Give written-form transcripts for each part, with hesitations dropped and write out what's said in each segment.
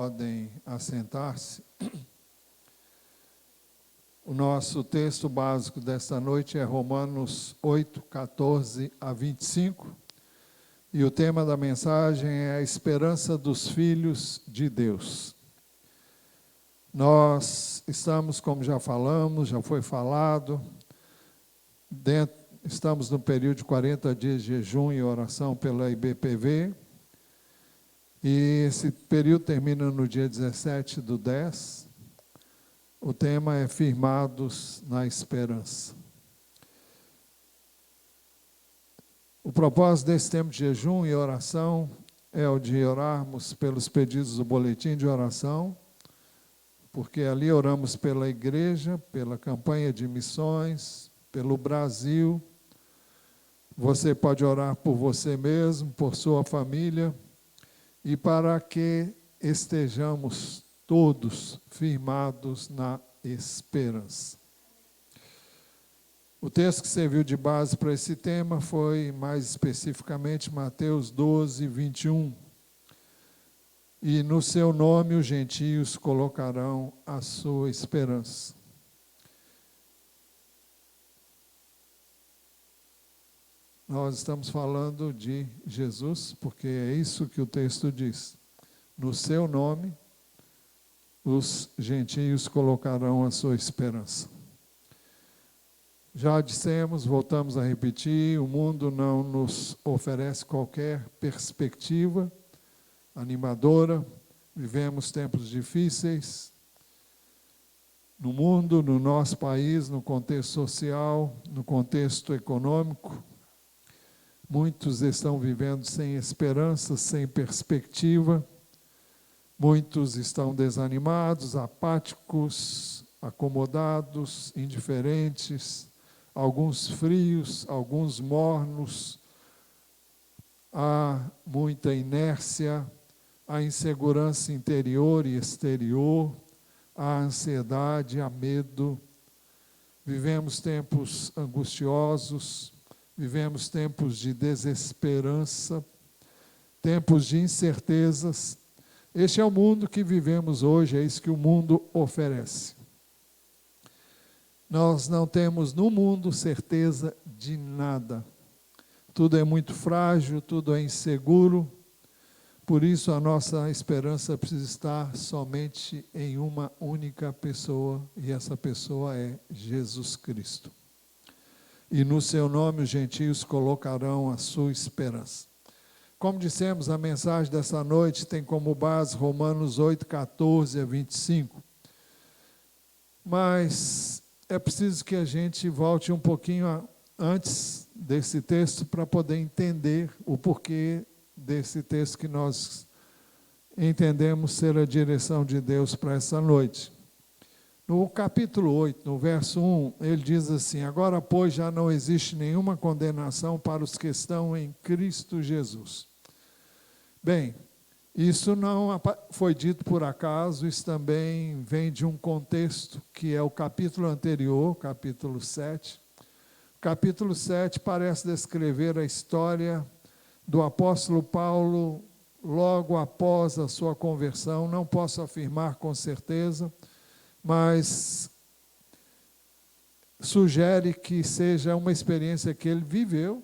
Podem assentar-se. O nosso texto básico desta noite é Romanos 8, 14 a 25. E o tema da mensagem é a esperança dos filhos de Deus. Nós estamos, como já falamos, já foi falado, estamos no período de 40 dias de jejum e oração pela IBPV. E esse período termina no dia 17/10. O tema é firmados na esperança. O propósito desse tempo de jejum e oração é o de orarmos pelos pedidos do boletim de oração, porque ali oramos pela igreja, pela campanha de missões, pelo Brasil. Você pode orar por você mesmo, por sua família, e para que estejamos todos firmados na esperança. O texto que serviu de base para esse tema foi, mais especificamente, Mateus 12, 21. E no seu nome os gentios colocarão a sua esperança. Nós estamos falando de Jesus, porque é isso que o texto diz. No seu nome, os gentios colocarão a sua esperança. Já dissemos, voltamos a repetir, o mundo não nos oferece qualquer perspectiva animadora. Vivemos tempos difíceis no mundo, no nosso país, no contexto social, no contexto econômico. Muitos estão vivendo sem esperança, sem perspectiva. Muitos estão desanimados, apáticos, acomodados, indiferentes, alguns frios, alguns mornos. Há muita inércia, há insegurança interior e exterior, há ansiedade, há medo. Vivemos tempos angustiosos, vivemos tempos de desesperança, tempos de incertezas. Este é o mundo que vivemos hoje, é isso que o mundo oferece. Nós não temos no mundo certeza de nada. Tudo é muito frágil, tudo é inseguro. Por isso a nossa esperança precisa estar somente em uma única pessoa, e essa pessoa é Jesus Cristo. E no seu nome os gentios colocarão a sua esperança. Como dissemos, a mensagem dessa noite tem como base Romanos 8, 14 a 25. Mas é preciso que a gente volte um pouquinho antes desse texto para poder entender o porquê desse texto que nós entendemos ser a direção de Deus para essa noite. No capítulo 8, no verso 1, ele diz assim: agora, pois, já não existe nenhuma condenação para os que estão em Cristo Jesus. Bem, isso não foi dito por acaso, isso também vem de um contexto que é o capítulo anterior, capítulo 7. O capítulo 7 parece descrever a história do apóstolo Paulo logo após a sua conversão. Não posso afirmar com certeza, mas sugere que seja uma experiência que ele viveu.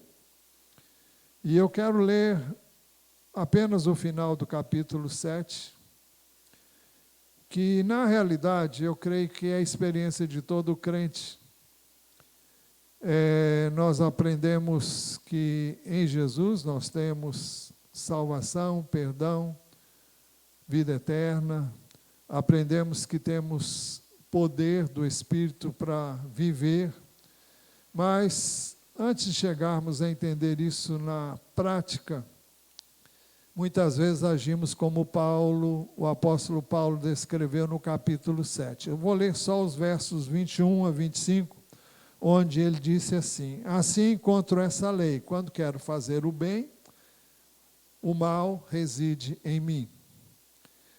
E eu quero ler apenas o final do capítulo 7, que na realidade eu creio que é a experiência de todo crente. Nós aprendemos que em Jesus nós temos salvação, perdão, vida eterna. Aprendemos que temos poder do Espírito para viver, mas antes de chegarmos a entender isso na prática, muitas vezes agimos como Paulo, o apóstolo Paulo descreveu no capítulo 7. Eu vou ler só os versos 21 a 25, onde ele disse assim: assim encontro essa lei, quando quero fazer o bem, o mal reside em mim.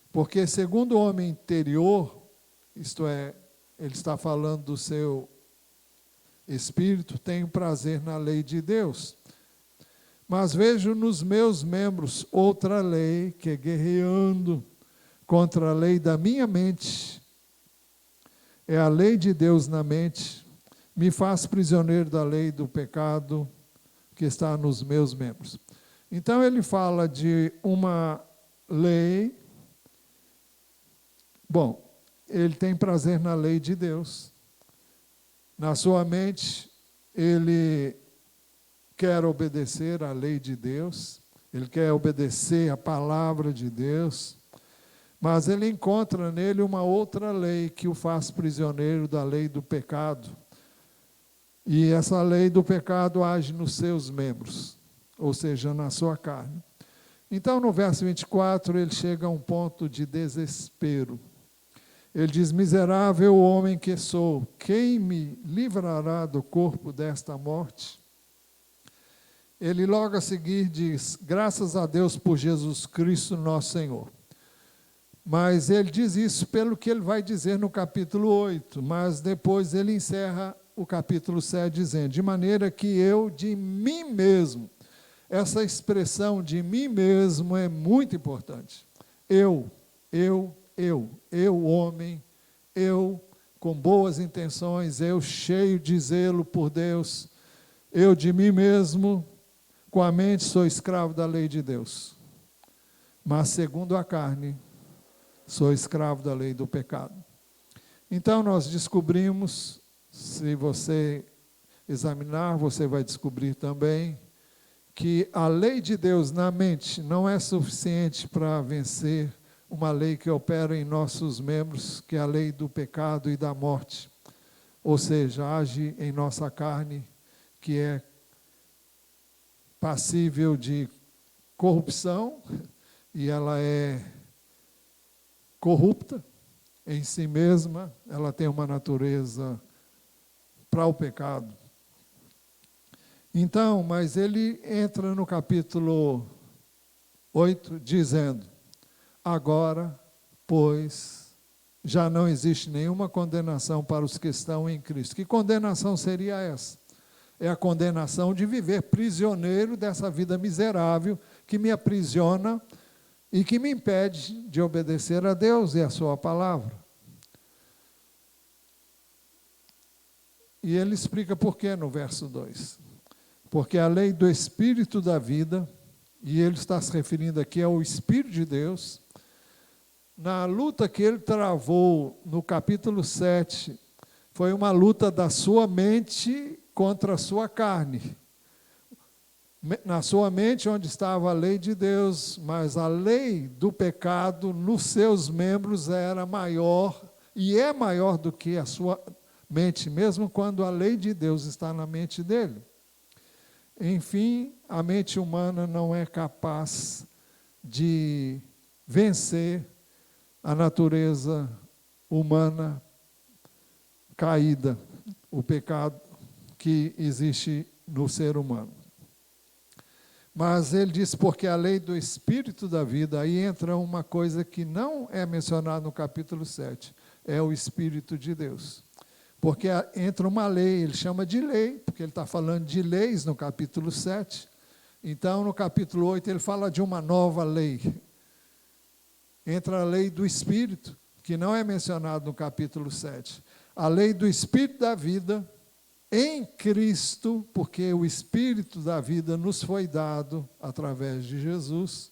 Porque segundo o homem interior, isto é, ele está falando do seu espírito, tenho prazer na lei de Deus. Mas vejo nos meus membros outra lei que, guerreando contra a lei da minha mente, é a lei de Deus na mente, me faz prisioneiro da lei do pecado que está nos meus membros. Então ele fala de uma lei. Bom, ele tem prazer na lei de Deus. Na sua mente, ele quer obedecer à lei de Deus, ele quer obedecer à palavra de Deus, mas ele encontra nele uma outra lei que o faz prisioneiro da lei do pecado. E essa lei do pecado age nos seus membros, ou seja, na sua carne. Então, no verso 24, ele chega a um ponto de desespero. Ele diz: miserável homem que sou, quem me livrará do corpo desta morte? Ele logo a seguir diz: graças a Deus por Jesus Cristo nosso Senhor. Mas ele diz isso pelo que ele vai dizer no capítulo 8, mas depois ele encerra o capítulo 7 dizendo: de maneira que eu de mim mesmo. Essa expressão de mim mesmo é muito importante. Eu, homem, eu com boas intenções, eu cheio de zelo por Deus, eu de mim mesmo, com a mente sou escravo da lei de Deus, mas segundo a carne, sou escravo da lei do pecado. Então nós descobrimos, se você examinar, você vai descobrir também, que a lei de Deus na mente não é suficiente para vencer uma lei que opera em nossos membros, que é a lei do pecado e da morte. Ou seja, age em nossa carne, que é passível de corrupção, e ela é corrupta em si mesma, ela tem uma natureza para o pecado. Então, mas ele entra no capítulo 8 dizendo: agora, pois, já não existe nenhuma condenação para os que estão em Cristo. Que condenação seria essa? É a condenação de viver prisioneiro dessa vida miserável que me aprisiona e que me impede de obedecer a Deus e a sua palavra. E ele explica por quê no verso 2. Porque a lei do Espírito da vida, e ele está se referindo aqui ao Espírito de Deus, na luta que ele travou no capítulo 7, foi uma luta da sua mente contra a sua carne. Na sua mente, onde estava a lei de Deus, mas a lei do pecado nos seus membros era maior, e é maior do que a sua mente, mesmo quando a lei de Deus está na mente dele. Enfim, a mente humana não é capaz de vencer a natureza humana caída, o pecado que existe no ser humano. Mas ele diz, porque a lei do Espírito da vida, aí entra uma coisa que não é mencionada no capítulo 7, é o Espírito de Deus. Porque entra uma lei, ele chama de lei, porque ele está falando de leis no capítulo 7. Então, no capítulo 8, ele fala de uma nova lei. Entra a lei do Espírito, que não é mencionado no capítulo 7. A lei do Espírito da vida em Cristo, porque o Espírito da vida nos foi dado através de Jesus,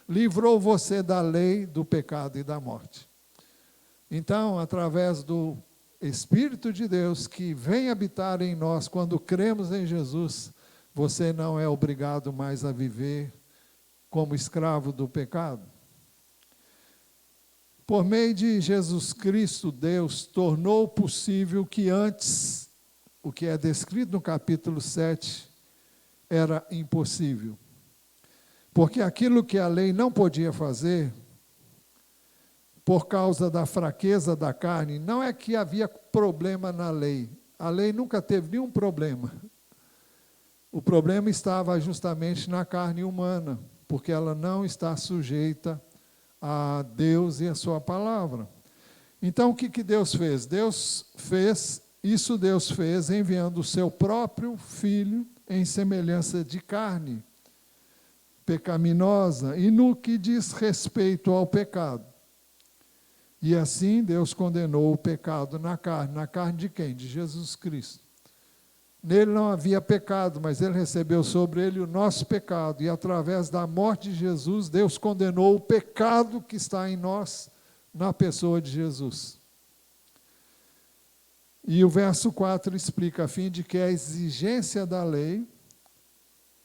livrou você da lei do pecado e da morte. Então, através do Espírito de Deus que vem habitar em nós quando cremos em Jesus, você não é obrigado mais a viver como escravo do pecado. Por meio de Jesus Cristo, Deus tornou possível que antes, o que é descrito no capítulo 7, era impossível. Porque aquilo que a lei não podia fazer, por causa da fraqueza da carne, não é que havia problema na lei. A lei nunca teve nenhum problema. O problema estava justamente na carne humana, porque ela não está sujeita a Deus e a sua palavra. Então, o que Deus fez? Deus fez enviando o seu próprio Filho em semelhança de carne pecaminosa, e no que diz respeito ao pecado, E assim Deus condenou o pecado na carne. Na carne de quem? De Jesus Cristo. Nele não havia pecado, mas ele recebeu sobre ele o nosso pecado. E através da morte de Jesus, Deus condenou o pecado que está em nós, na pessoa de Jesus. E o verso 4 explica, a fim de que a exigência da lei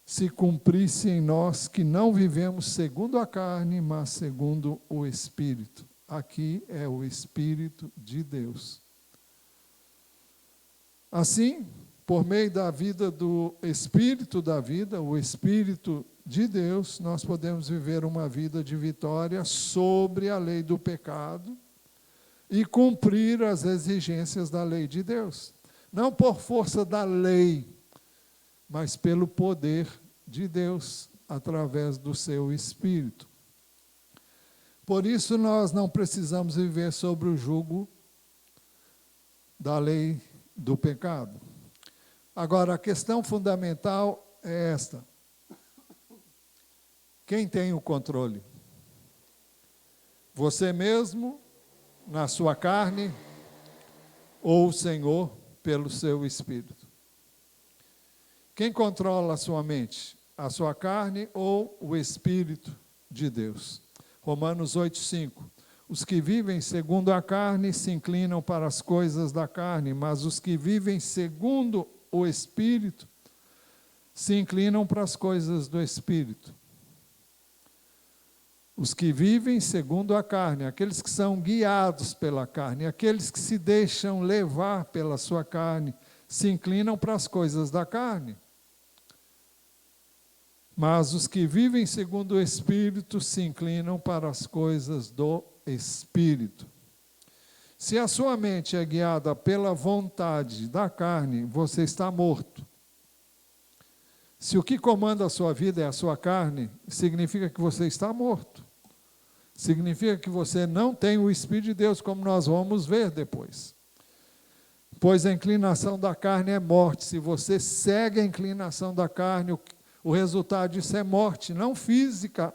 se cumprisse em nós, que não vivemos segundo a carne, mas segundo o Espírito. Aqui é o Espírito de Deus. Assim, por meio da vida do Espírito da vida, o Espírito de Deus, nós podemos viver uma vida de vitória sobre a lei do pecado e cumprir as exigências da lei de Deus. Não por força da lei, mas pelo poder de Deus, através do seu Espírito. Por isso, nós não precisamos viver sobre o jugo da lei do pecado. Agora, a questão fundamental é esta. Quem tem o controle? Você mesmo, na sua carne, ou o Senhor, pelo seu Espírito? Quem controla a sua mente? A sua carne ou o Espírito de Deus? Romanos 8,5. Os que vivem segundo a carne se inclinam para as coisas da carne, mas os que vivem segundo o Espírito se inclinam para as coisas do Espírito. Os que vivem segundo a carne, aqueles que são guiados pela carne, aqueles que se deixam levar pela sua carne, se inclinam para as coisas da carne. Mas os que vivem segundo o Espírito se inclinam para as coisas do Espírito. Se a sua mente é guiada pela vontade da carne, você está morto. Se o que comanda a sua vida é a sua carne, significa que você está morto. Significa que você não tem o Espírito de Deus, como nós vamos ver depois. Pois a inclinação da carne é morte. Se você segue a inclinação da carne, o resultado disso é morte, não física,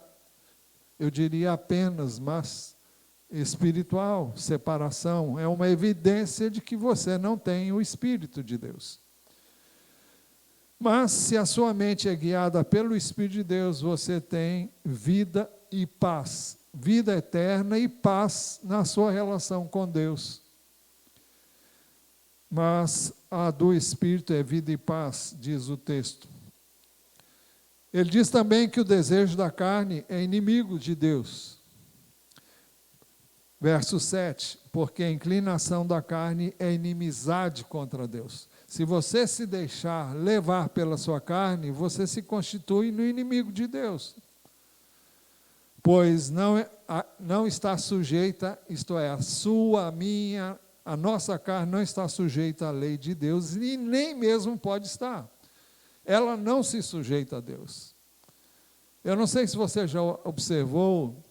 eu diria apenas, mas espiritual, separação. É uma evidência de que você não tem o Espírito de Deus. Mas, se a sua mente é guiada pelo Espírito de Deus, você tem vida e paz. Vida eterna e paz na sua relação com Deus. Mas a do Espírito é vida e paz, diz o texto. Ele diz também que o desejo da carne é inimigo de Deus. Verso 7, porque a inclinação da carne é inimizade contra Deus. Se você se deixar levar pela sua carne, você se constitui no inimigo de Deus. Pois não está sujeita, isto é, a nossa carne não está sujeita à lei de Deus, e nem mesmo pode estar. Ela não se sujeita a Deus. Eu não sei se você já observou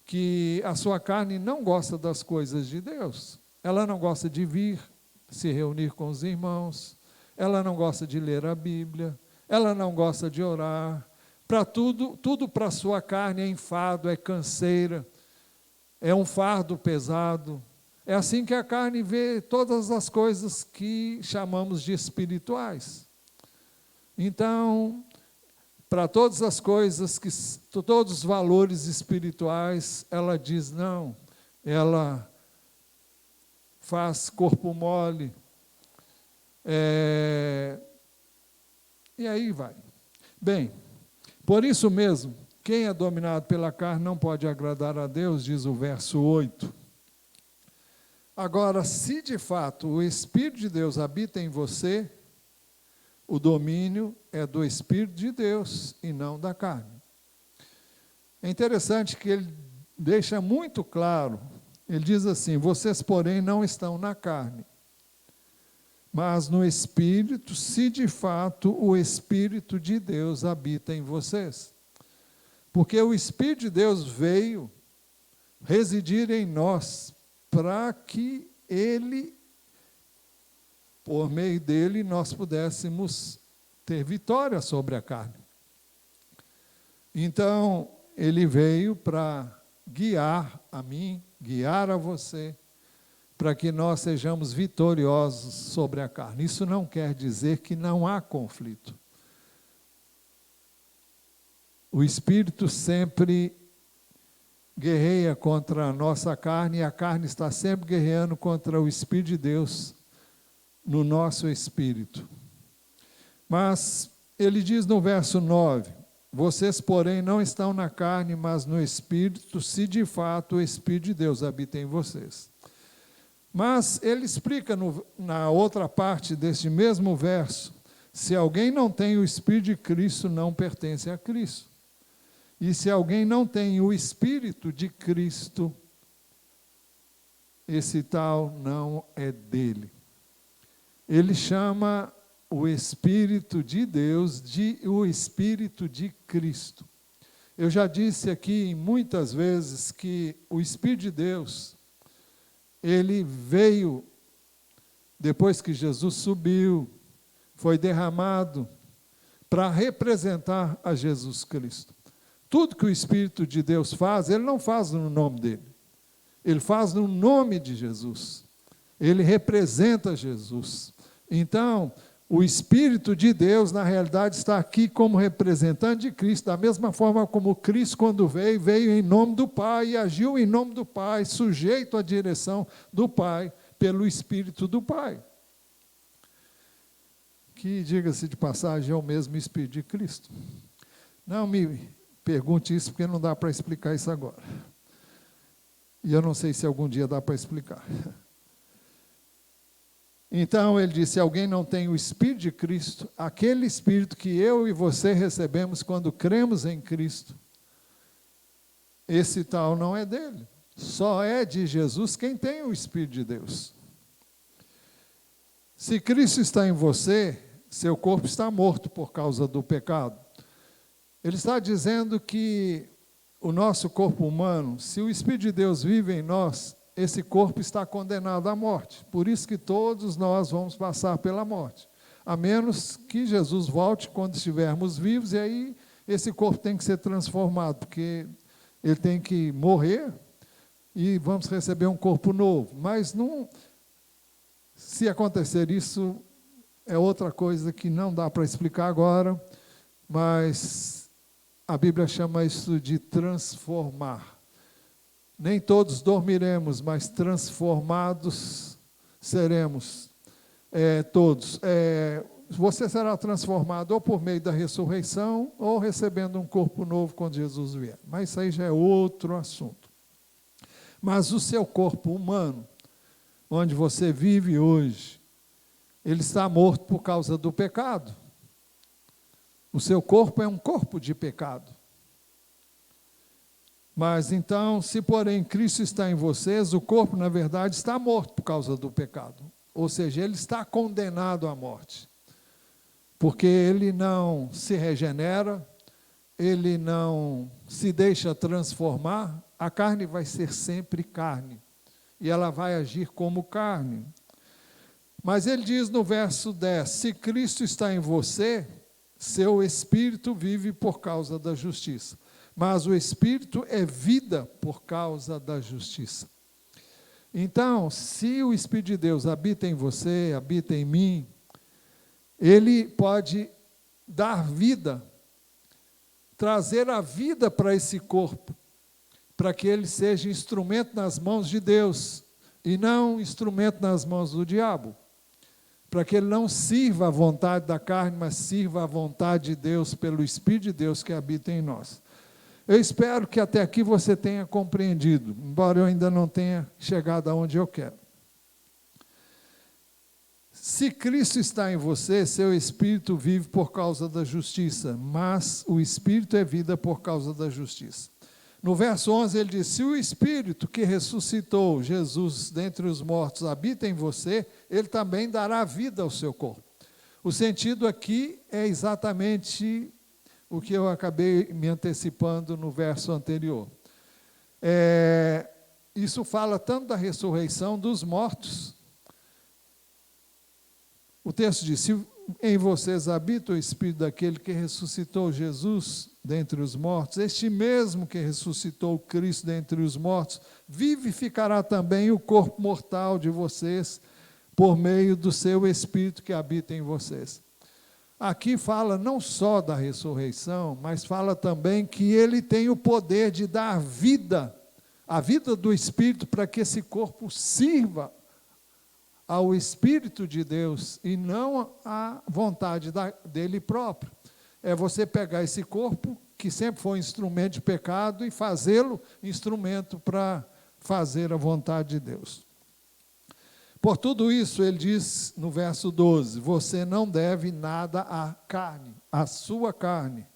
que a sua carne não gosta das coisas de Deus. Ela não gosta de vir, se reunir com os irmãos, ela não gosta de ler a Bíblia, ela não gosta de orar. Para tudo para a sua carne é enfado, é canseira, é um fardo pesado. É assim que a carne vê todas as coisas que chamamos de espirituais. Então, para todas as coisas, todos os valores espirituais, ela diz não. Ela faz corpo mole. E aí vai. Bem, por isso mesmo, quem é dominado pela carne não pode agradar a Deus, diz o verso 8. Agora, se de fato o Espírito de Deus habita em você, o domínio é do Espírito de Deus e não da carne. É interessante que ele deixa muito claro, ele diz assim, vocês, porém, não estão na carne, mas no Espírito, se de fato o Espírito de Deus habita em vocês. Porque o Espírito de Deus veio residir em nós, para que Ele, por meio dele, nós pudéssemos ter vitória sobre a carne. Então, Ele veio para guiar a mim guiar a você, para que nós sejamos vitoriosos sobre a carne. Isso não quer dizer que não há conflito. O Espírito sempre guerreia contra a nossa carne, e a carne está sempre guerreando contra o Espírito de Deus no nosso espírito. Mas ele diz no verso 9, vocês, porém, não estão na carne, mas no Espírito, se de fato o Espírito de Deus habita em vocês. Mas ele explica na outra parte deste mesmo verso, se alguém não tem o Espírito de Cristo, não pertence a Cristo. E se alguém não tem o Espírito de Cristo, esse tal não é dele. Ele chama o Espírito de Deus de o Espírito de Cristo. Eu já disse aqui muitas vezes que o Espírito de Deus, ele veio depois que Jesus subiu, foi derramado para representar a Jesus Cristo. Tudo que o Espírito de Deus faz, ele não faz no nome dele. Ele faz no nome de Jesus. Ele representa Jesus. Então, o Espírito de Deus, na realidade, está aqui como representante de Cristo, da mesma forma como Cristo, quando veio, veio em nome do Pai e agiu em nome do Pai, sujeito à direção do Pai, pelo Espírito do Pai. Que, diga-se de passagem, é o mesmo Espírito de Cristo. Não me pergunte isso, porque não dá para explicar isso agora. E eu não sei se algum dia dá para explicar. Então, ele disse, se alguém não tem o Espírito de Cristo, aquele Espírito que eu e você recebemos quando cremos em Cristo, esse tal não é dele. Só é de Jesus quem tem o Espírito de Deus. Se Cristo está em você, seu corpo está morto por causa do pecado. Ele está dizendo que o nosso corpo humano, se o Espírito de Deus vive em nós, esse corpo está condenado à morte. Por isso que todos nós vamos passar pela morte. A menos que Jesus volte quando estivermos vivos, e aí esse corpo tem que ser transformado, porque ele tem que morrer e vamos receber um corpo novo. Mas não, se acontecer isso, é outra coisa que não dá para explicar agora, mas a Bíblia chama isso de transformar. Nem todos dormiremos, mas transformados seremos todos. Você será transformado ou por meio da ressurreição, ou recebendo um corpo novo quando Jesus vier. Mas isso aí já é outro assunto. Mas o seu corpo humano, onde você vive hoje, ele está morto por causa do pecado. O seu corpo é um corpo de pecado. Mas então, se porém Cristo está em vocês, o corpo, na verdade, está morto por causa do pecado. Ou seja, ele está condenado à morte. Porque ele não se regenera, ele não se deixa transformar, a carne vai ser sempre carne. E ela vai agir como carne. Mas ele diz no verso 10, se Cristo está em você, seu espírito vive por causa da justiça. Mas o Espírito é vida por causa da justiça. Então, se o Espírito de Deus habita em você, habita em mim, ele pode dar vida, trazer a vida para esse corpo, para que ele seja instrumento nas mãos de Deus, e não instrumento nas mãos do diabo, para que ele não sirva à vontade da carne, mas sirva à vontade de Deus, pelo Espírito de Deus que habita em nós. Eu espero que até aqui você tenha compreendido, embora eu ainda não tenha chegado aonde eu quero. Se Cristo está em você, seu espírito vive por causa da justiça, mas o espírito é vida por causa da justiça. No verso 11 ele diz, se o Espírito que ressuscitou Jesus dentre os mortos habita em você, ele também dará vida ao seu corpo. O sentido aqui é exatamente o que eu acabei me antecipando no verso anterior. Isso fala tanto da ressurreição dos mortos. O texto diz, se em vocês habita o Espírito daquele que ressuscitou Jesus dentre os mortos, este mesmo que ressuscitou Cristo dentre os mortos, vivificará também o corpo mortal de vocês, por meio do seu Espírito que habita em vocês. Aqui fala não só da ressurreição, mas fala também que ele tem o poder de dar vida, a vida do Espírito, para que esse corpo sirva ao Espírito de Deus e não à vontade dele próprio. É você pegar esse corpo, que sempre foi instrumento de pecado, e fazê-lo instrumento para fazer a vontade de Deus. Por tudo isso, ele diz no verso 12, você não deve nada à carne, à sua carne,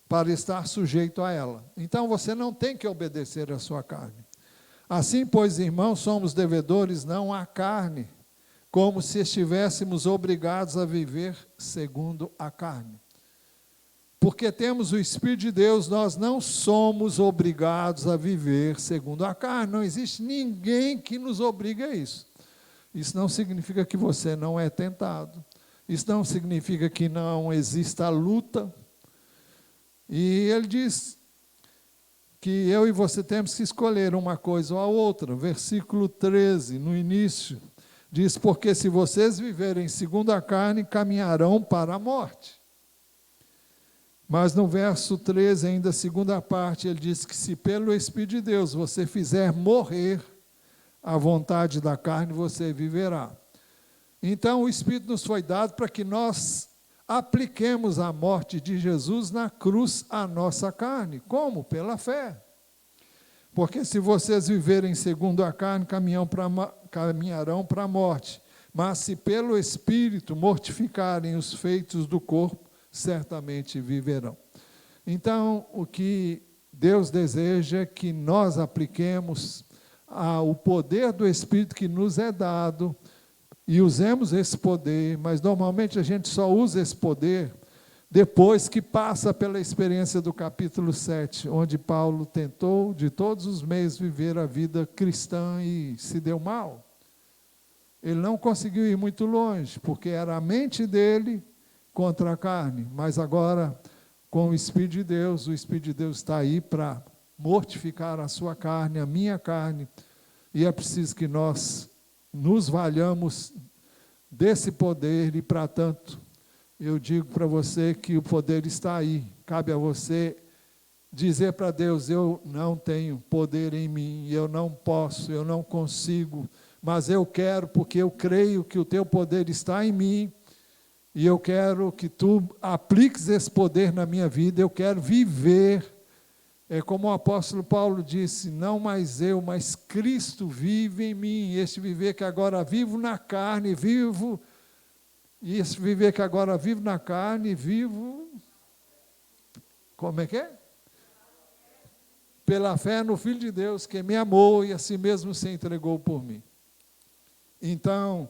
para estar sujeito a ela. Então, você não tem que obedecer à sua carne. Assim, pois, irmãos, somos devedores não à carne, como se estivéssemos obrigados a viver segundo a carne. Porque temos o Espírito de Deus, nós não somos obrigados a viver segundo a carne. Não existe ninguém que nos obrigue a isso. Isso não significa que você não é tentado. Isso não significa que não exista luta. E ele diz que eu e você temos que escolher uma coisa ou a outra. Versículo 13, no início, diz, porque se vocês viverem segundo a carne, caminharão para a morte. Mas no verso 13, ainda a segunda parte, ele diz que se pelo Espírito de Deus você fizer morrer a vontade da carne, você viverá. Então, o Espírito nos foi dado para que nós apliquemos a morte de Jesus na cruz à nossa carne. Como? Pela fé. Porque se vocês viverem segundo a carne, caminharão para a morte. Mas se pelo Espírito mortificarem os feitos do corpo, certamente viverão. Então, o que Deus deseja é que nós apliquemos o poder do Espírito que nos é dado e usemos esse poder, mas normalmente a gente só usa esse poder depois que passa pela experiência do capítulo 7, onde Paulo tentou de todos os meios viver a vida cristã e se deu mal. Ele não conseguiu ir muito longe, porque era a mente dele contra a carne, mas agora, com o Espírito de Deus, o Espírito de Deus está aí para mortificar a sua carne, a minha carne, e é preciso que nós nos valhamos desse poder, e para tanto, eu digo para você que o poder está aí, cabe a você dizer para Deus, eu não tenho poder em mim, eu não posso, eu não consigo, mas eu quero, porque eu creio que o teu poder está em mim, e eu quero que tu apliques esse poder na minha vida, eu quero viver, como o apóstolo Paulo disse, não mais eu, mas Cristo vive em mim, este viver que agora vivo na carne, e esse viver que agora vivo na carne, vivo, como é que é? Pela fé no Filho de Deus, que me amou e a si mesmo se entregou por mim. Então,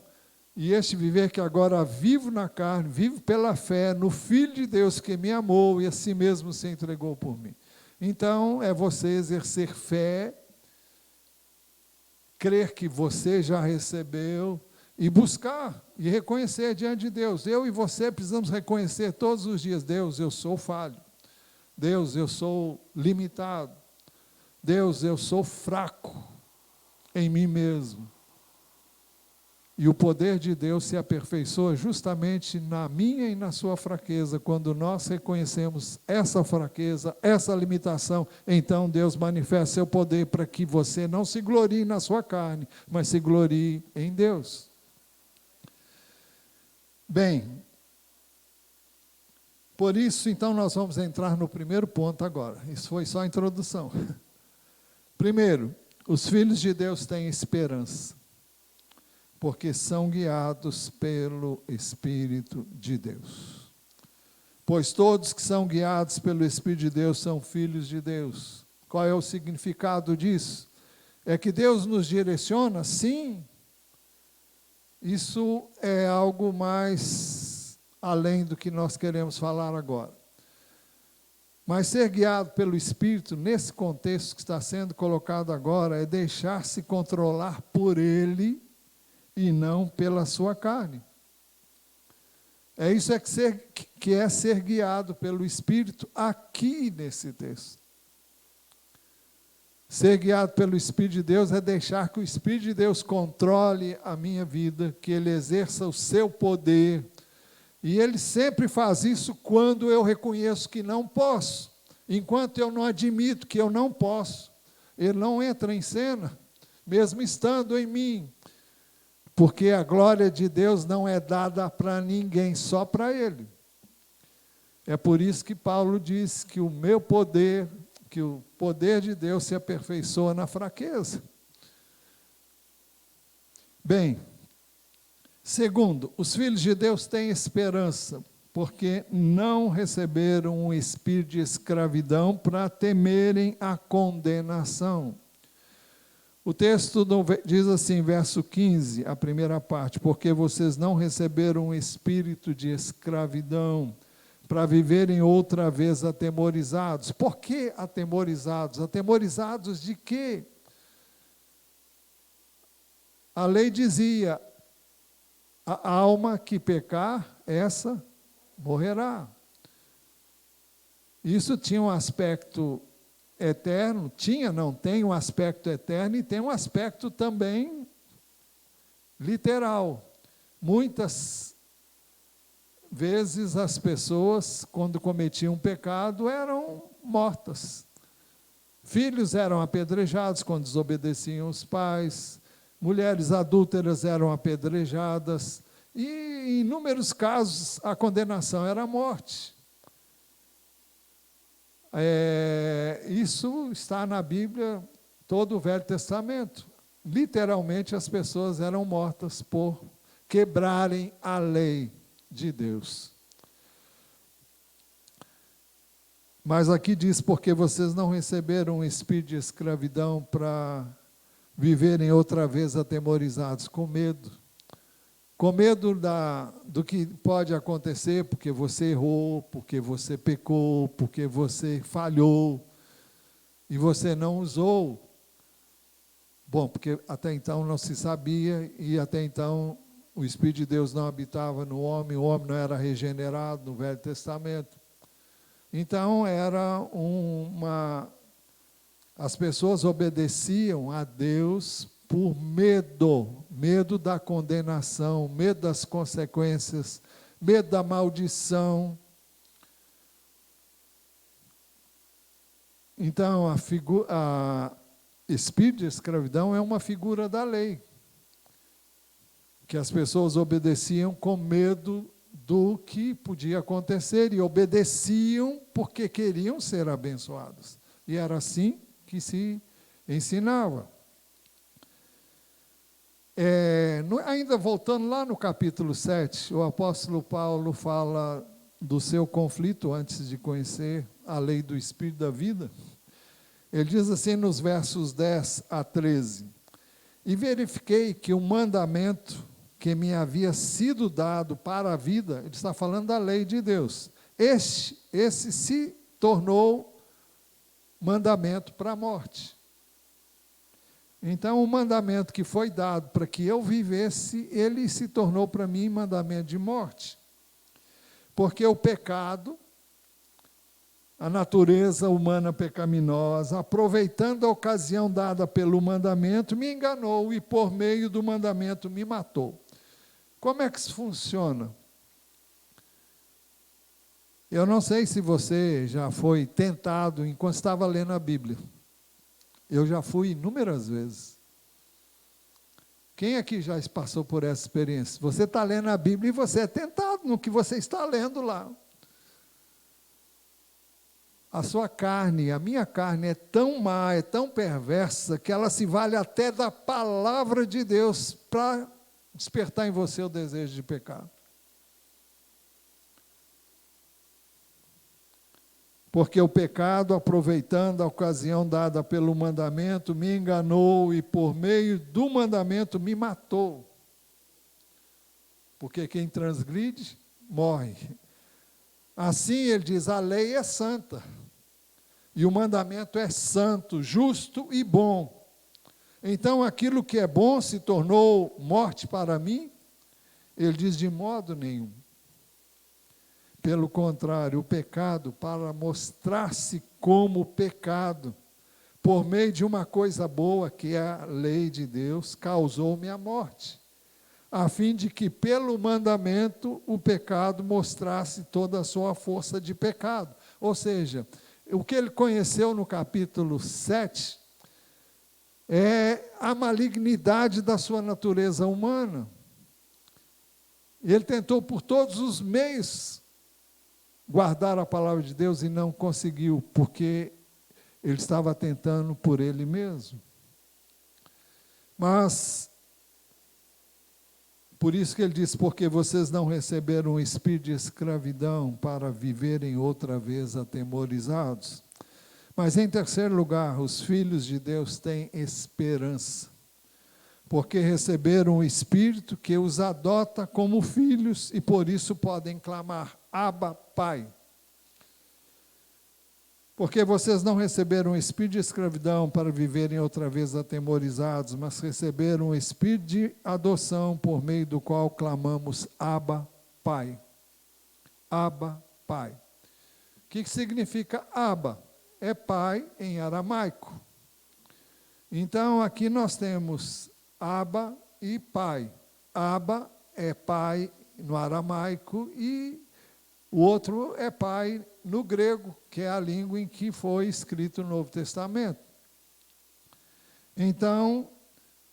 e este viver que agora vivo na carne, vivo pela fé no Filho de Deus que me amou e a si mesmo se entregou por mim. Então, é você exercer fé, crer que você já recebeu e buscar e reconhecer diante de Deus. Eu e você precisamos reconhecer todos os dias, Deus, eu sou falho. Deus, eu sou limitado. Deus, eu sou fraco em mim mesmo. E o poder de Deus se aperfeiçoa justamente na minha e na sua fraqueza. Quando nós reconhecemos essa fraqueza, essa limitação, então Deus manifesta seu poder para que você não se glorie na sua carne, mas se glorie em Deus. Bem, por isso, então, nós vamos entrar no primeiro ponto agora. Isso foi só a introdução. Primeiro, os filhos de Deus têm esperança, porque são guiados pelo Espírito de Deus. Pois todos que são guiados pelo Espírito de Deus são filhos de Deus. Qual é o significado disso? É que Deus nos direciona? Sim. Isso é algo mais além do que nós queremos falar agora. Mas ser guiado pelo Espírito, nesse contexto que está sendo colocado agora, é deixar-se controlar por Ele, e não pela sua carne. É isso que é ser guiado pelo Espírito aqui nesse texto. Ser guiado pelo Espírito de Deus é deixar que o Espírito de Deus controle a minha vida, que Ele exerça o seu poder. E Ele sempre faz isso quando eu reconheço que não posso. Enquanto eu não admito que eu não posso, Ele não entra em cena, mesmo estando em mim. Porque a glória de Deus não é dada para ninguém, só para Ele. É por isso que Paulo diz que o poder de Deus se aperfeiçoa na fraqueza. Bem, segundo, os filhos de Deus têm esperança, porque não receberam um espírito de escravidão para temerem a condenação. O texto diz assim, verso 15, a primeira parte, porque vocês não receberam um espírito de escravidão para viverem outra vez atemorizados. Por que atemorizados? Atemorizados de quê? A lei dizia, a alma que pecar, essa morrerá. Isso tinha um aspecto eterno, tem um aspecto eterno e tem um aspecto também literal. Muitas vezes as pessoas, quando cometiam pecado, eram mortas. Filhos eram apedrejados quando desobedeciam os pais, mulheres adúlteras eram apedrejadas, e em inúmeros casos a condenação era a morte. Isso está na Bíblia, todo o Velho Testamento. Literalmente as pessoas eram mortas por quebrarem a lei de Deus. Mas aqui diz, porque vocês não receberam um espírito de escravidão para viverem outra vez atemorizados, com medo. Com medo do que pode acontecer, porque você errou, porque você pecou, porque você falhou, e você não usou. Bom, porque até então não se sabia, e até então o Espírito de Deus não habitava no homem, o homem não era regenerado no Velho Testamento. Então, as pessoas obedeciam a Deus por medo da condenação, medo das consequências, medo da maldição. Então, a espírito de escravidão é uma figura da lei, que as pessoas obedeciam com medo do que podia acontecer, e obedeciam porque queriam ser abençoados. E era assim que se ensinava. Ainda voltando lá no capítulo 7, o apóstolo Paulo fala do seu conflito antes de conhecer a lei do Espírito da vida. Ele diz assim nos versos 10 a 13, e verifiquei que o mandamento que me havia sido dado para a vida, ele está falando da lei de Deus, esse se tornou mandamento para a morte. Então, o mandamento que foi dado para que eu vivesse, ele se tornou para mim mandamento de morte. Porque o pecado, a natureza humana pecaminosa, aproveitando a ocasião dada pelo mandamento, me enganou e, por meio do mandamento, me matou. Como é que isso funciona? Eu não sei se você já foi tentado enquanto estava lendo a Bíblia. Eu já fui inúmeras vezes. Quem aqui já passou por essa experiência? Você está lendo a Bíblia e você é tentado no que você está lendo lá. A sua carne, a minha carne é tão má, é tão perversa, que ela se vale até da palavra de Deus para despertar em você o desejo de pecar. Porque o pecado, aproveitando a ocasião dada pelo mandamento, me enganou e, por meio do mandamento, me matou. Porque quem transgride, morre. Assim, ele diz, a lei é santa. E o mandamento é santo, justo e bom. Então, aquilo que é bom se tornou morte para mim? Ele diz, de modo nenhum. pelo contrário, o pecado, para mostrar-se como pecado, por meio de uma coisa boa, que é a lei de Deus, causou-me a morte, a fim de que, pelo mandamento, o pecado mostrasse toda a sua força de pecado. Ou seja, o que ele conheceu no capítulo 7 é a malignidade da sua natureza humana. Ele tentou por todos os meios guardar a palavra de Deus e não conseguiu, porque ele estava tentando por ele mesmo. Mas, por isso que ele diz, porque vocês não receberam um espírito de escravidão para viverem outra vez atemorizados. Mas, em terceiro lugar, os filhos de Deus têm esperança, porque receberam um Espírito que os adota como filhos e por isso podem clamar, Abba, Pai. Porque vocês não receberam um espírito de escravidão para viverem outra vez atemorizados, mas receberam um espírito de adoção por meio do qual clamamos, Abba, Pai. Abba, Pai. O que significa Abba? É pai em aramaico. Então, aqui nós temos Abba e pai. Abba é pai no aramaico e o outro é pai no grego, que é a língua em que foi escrito o Novo Testamento. Então,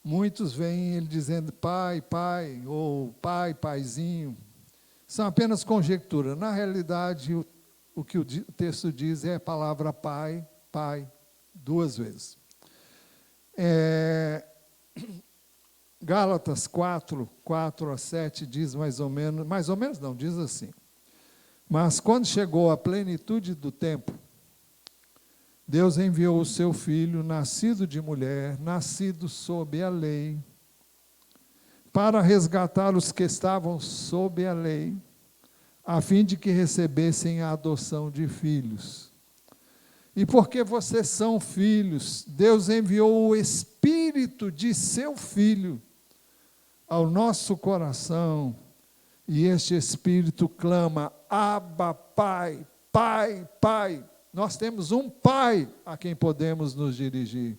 muitos veem ele dizendo pai, pai, ou pai, paizinho. São apenas conjecturas. Na realidade, o que o texto diz é a palavra pai, pai, duas vezes. Gálatas 4, 4 a 7 diz mais ou menos não, diz assim. Mas quando chegou a plenitude do tempo, Deus enviou o seu filho, nascido de mulher, nascido sob a lei, para resgatar os que estavam sob a lei, a fim de que recebessem a adoção de filhos. E porque vocês são filhos, Deus enviou o Espírito de seu Filho ao nosso coração, e este Espírito clama, Abba, Pai, Pai, Pai. Nós temos um Pai a quem podemos nos dirigir.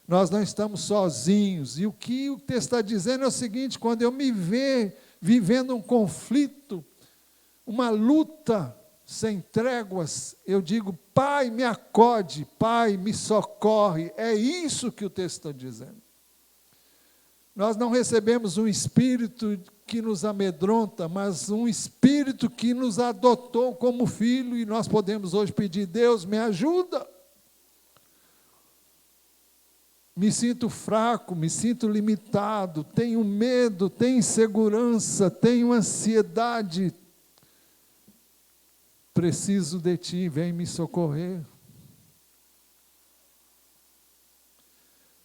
Nós não estamos sozinhos. E o que o texto está dizendo é o seguinte, quando eu me ver vivendo um conflito, uma luta sem tréguas, eu digo, Pai, me acode, Pai, me socorre. É isso que o texto está dizendo. Nós não recebemos um espírito que nos amedronta, mas um espírito que nos adotou como filho, e nós podemos hoje pedir, Deus, me ajuda. Me sinto fraco, me sinto limitado, tenho medo, tenho insegurança, tenho ansiedade. Preciso de ti, vem me socorrer.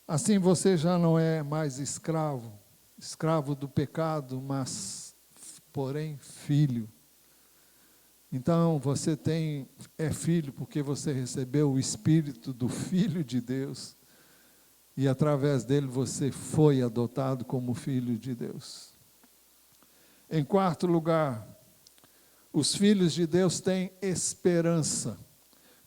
Assim você já não é mais escravo do pecado, mas, porém, filho. Então, você é filho porque você recebeu o Espírito do Filho de Deus, e através dele você foi adotado como filho de Deus. Em quarto lugar, os filhos de Deus têm esperança,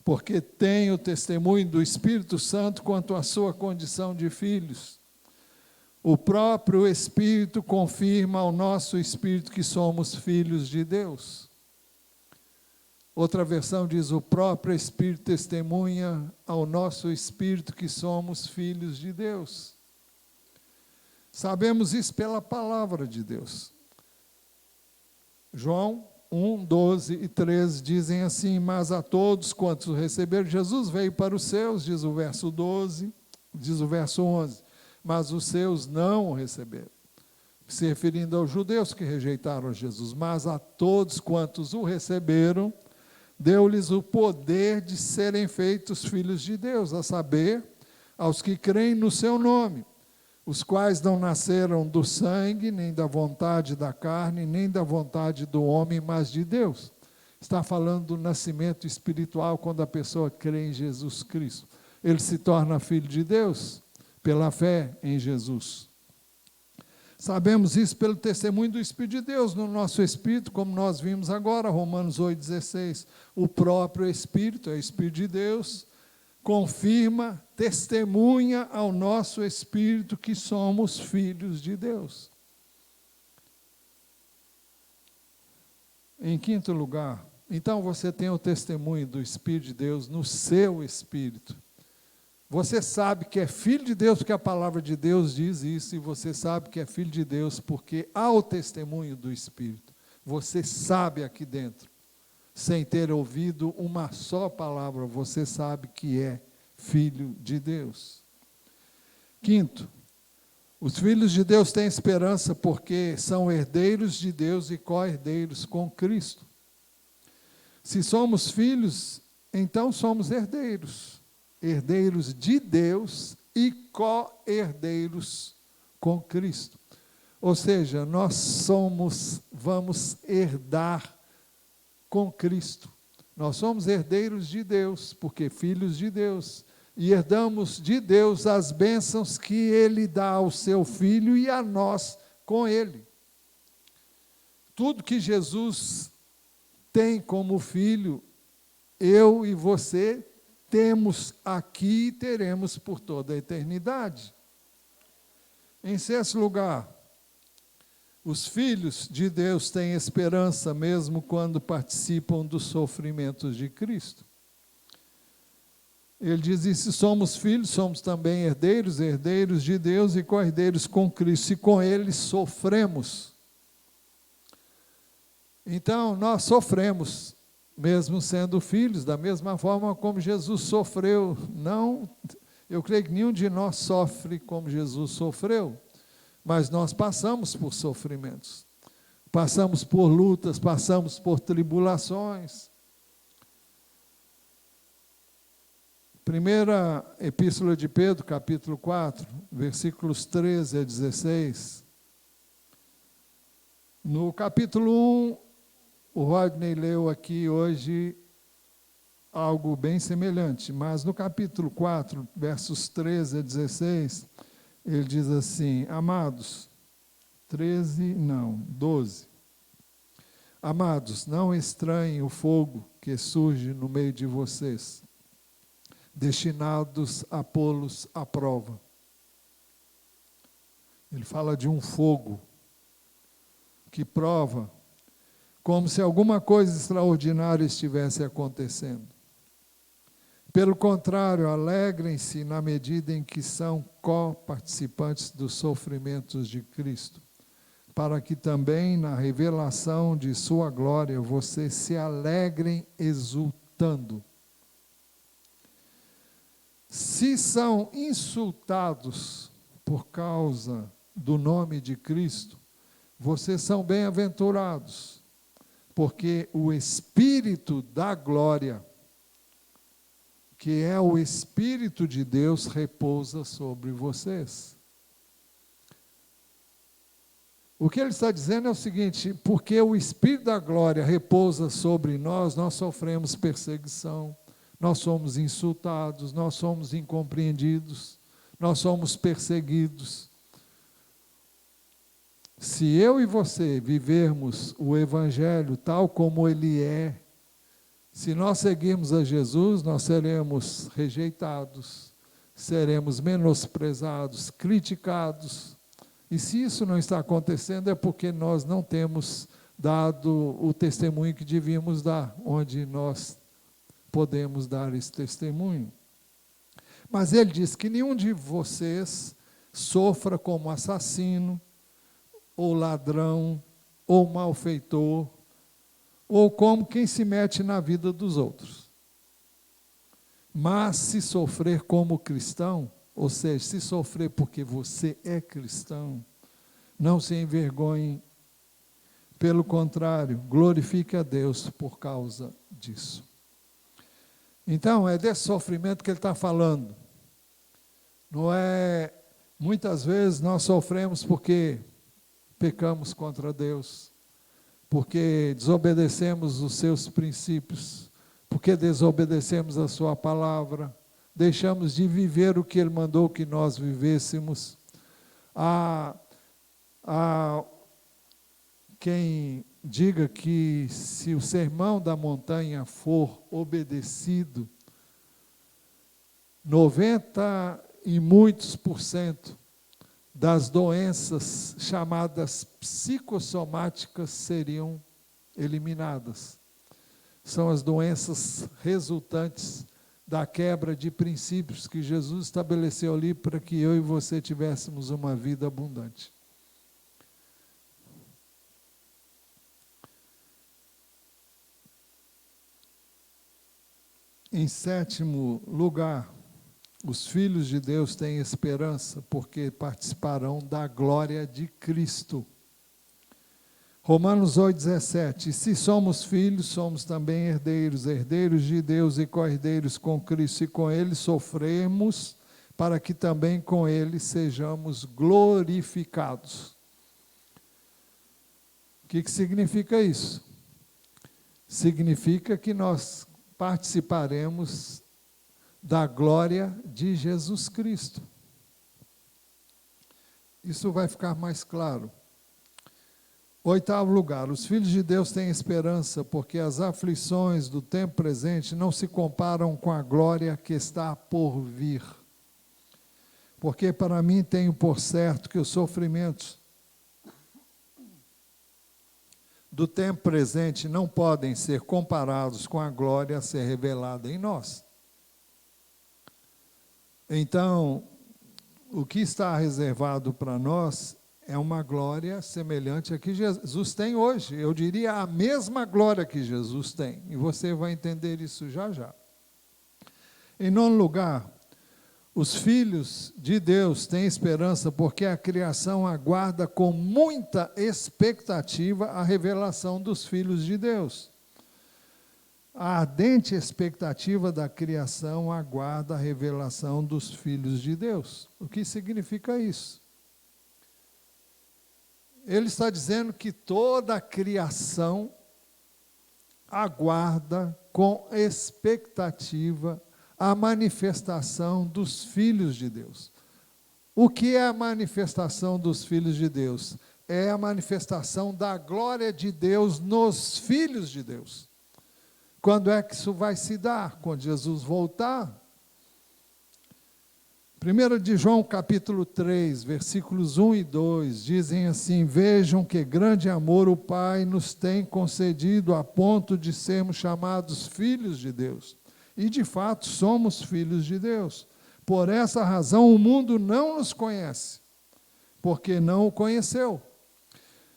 porque têm o testemunho do Espírito Santo quanto à sua condição de filhos. O próprio Espírito confirma ao nosso espírito que somos filhos de Deus. Outra versão diz, o próprio Espírito testemunha ao nosso espírito que somos filhos de Deus. Sabemos isso pela palavra de Deus. João 1, 12 e 13 dizem assim, mas a todos quantos receberam, Jesus veio para os seus, diz o verso 12, diz o verso 11, mas os seus não o receberam. Se referindo aos judeus que rejeitaram Jesus, mas a todos quantos o receberam, deu-lhes o poder de serem feitos filhos de Deus, a saber, aos que creem no seu nome, os quais não nasceram do sangue, nem da vontade da carne, nem da vontade do homem, mas de Deus. Está falando do nascimento espiritual, quando a pessoa crê em Jesus Cristo. Ele se torna filho de Deus pela fé em Jesus. Sabemos isso pelo testemunho do Espírito de Deus no nosso espírito, como nós vimos agora, Romanos 8,16. O próprio Espírito, é o Espírito de Deus, confirma, testemunha ao nosso espírito que somos filhos de Deus. Em quinto lugar, então você tem o testemunho do Espírito de Deus no seu espírito. Você sabe que é filho de Deus porque a palavra de Deus diz isso, e você sabe que é filho de Deus porque há o testemunho do Espírito. Você sabe aqui dentro, sem ter ouvido uma só palavra, você sabe que é filho de Deus. Quinto, os filhos de Deus têm esperança porque são herdeiros de Deus e co-herdeiros com Cristo. Se somos filhos, então somos herdeiros. Herdeiros de Deus e co-herdeiros com Cristo. Ou seja, nós vamos herdar com Cristo. Nós somos herdeiros de Deus, porque filhos de Deus, e herdamos de Deus as bênçãos que Ele dá ao seu Filho e a nós com Ele. Tudo que Jesus tem como Filho, eu e você temos aqui e teremos por toda a eternidade. Em sexto lugar, os filhos de Deus têm esperança mesmo quando participam dos sofrimentos de Cristo. Ele diz, e se somos filhos, somos também herdeiros, herdeiros de Deus e co-herdeiros com Cristo, se com Ele sofremos. Então, nós sofremos, mesmo sendo filhos, da mesma forma como Jesus sofreu. Não, eu creio que nenhum de nós sofre como Jesus sofreu, mas nós passamos por sofrimentos, passamos por lutas, passamos por tribulações. Primeira Epístola de Pedro, capítulo 4, versículos 13 a 16. No capítulo 1, o Rodney leu aqui hoje algo bem semelhante, mas no capítulo 4, versos 13 a 16, ele diz assim, amados, 12. Amados, não estranhem o fogo que surge no meio de vocês, destinados a pô-los à prova. Ele fala de um fogo que prova, como se alguma coisa extraordinária estivesse acontecendo. Pelo contrário, alegrem-se na medida em que são co-participantes dos sofrimentos de Cristo, para que também na revelação de sua glória vocês se alegrem exultando. Se são insultados por causa do nome de Cristo, vocês são bem-aventurados, porque o Espírito da glória, que é o Espírito de Deus, repousa sobre vocês. O que ele está dizendo é o seguinte, porque o Espírito da glória repousa sobre nós, nós sofremos perseguição, nós somos insultados, nós somos incompreendidos, nós somos perseguidos. Se eu e você vivermos o Evangelho tal como ele é, se nós seguirmos a Jesus, nós seremos rejeitados, seremos menosprezados, criticados. E se isso não está acontecendo, é porque nós não temos dado o testemunho que devíamos dar, onde nós podemos dar esse testemunho. Mas ele diz que nenhum de vocês sofra como assassino, ou ladrão, ou malfeitor, ou como quem se mete na vida dos outros. Mas se sofrer como cristão, ou seja, se sofrer porque você é cristão, não se envergonhe, pelo contrário, glorifique a Deus por causa disso. Então, é desse sofrimento que ele está falando. Não é, muitas vezes nós sofremos porque pecamos contra Deus, porque desobedecemos os seus princípios, porque desobedecemos a sua palavra, deixamos de viver o que ele mandou que nós vivêssemos. Há quem diga que se o sermão da montanha for obedecido, 90 e muitos por cento das doenças chamadas psicossomáticas seriam eliminadas. São as doenças resultantes da quebra de princípios que Jesus estabeleceu ali para que eu e você tivéssemos uma vida abundante. Em sétimo lugar, os filhos de Deus têm esperança porque participarão da glória de Cristo. Romanos 8,17, se somos filhos, somos também herdeiros, herdeiros de Deus e co-herdeiros com Cristo, e com Ele sofremos, para que também com Ele sejamos glorificados. O que significa isso? Significa que nós participaremos da glória de Jesus Cristo. Isso vai ficar mais claro. Oitavo lugar, os filhos de Deus têm esperança, porque as aflições do tempo presente não se comparam com a glória que está por vir. Porque para mim tenho por certo que os sofrimentos do tempo presente não podem ser comparados com a glória a ser revelada em nós. Então, o que está reservado para nós é uma glória semelhante a que Jesus tem hoje. Eu diria a mesma glória que Jesus tem. E você vai entender isso já já. Em nono lugar, os filhos de Deus têm esperança porque a criação aguarda com muita expectativa a revelação dos filhos de Deus. A ardente expectativa da criação aguarda a revelação dos filhos de Deus. O que significa isso? Ele está dizendo que toda a criação aguarda com expectativa a manifestação dos filhos de Deus. O que é a manifestação dos filhos de Deus? É a manifestação da glória de Deus nos filhos de Deus. Quando é que isso vai se dar? Quando Jesus voltar? 1 de João, capítulo 3, versículos 1 e 2, dizem assim, vejam que grande amor o Pai nos tem concedido a ponto de sermos chamados filhos de Deus. E, de fato, somos filhos de Deus. Por essa razão, o mundo não nos conhece, porque não o conheceu.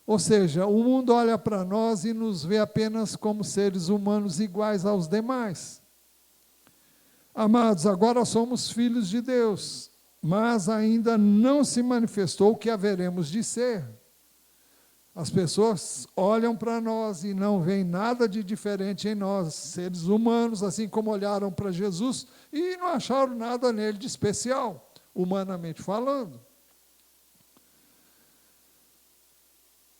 Ou seja, o mundo olha para nós e nos vê apenas como seres humanos iguais aos demais. Amados, agora somos filhos de Deus, mas ainda não se manifestou o que haveremos de ser. As pessoas olham para nós e não veem nada de diferente em nós, seres humanos, assim como olharam para Jesus e não acharam nada nele de especial, humanamente falando.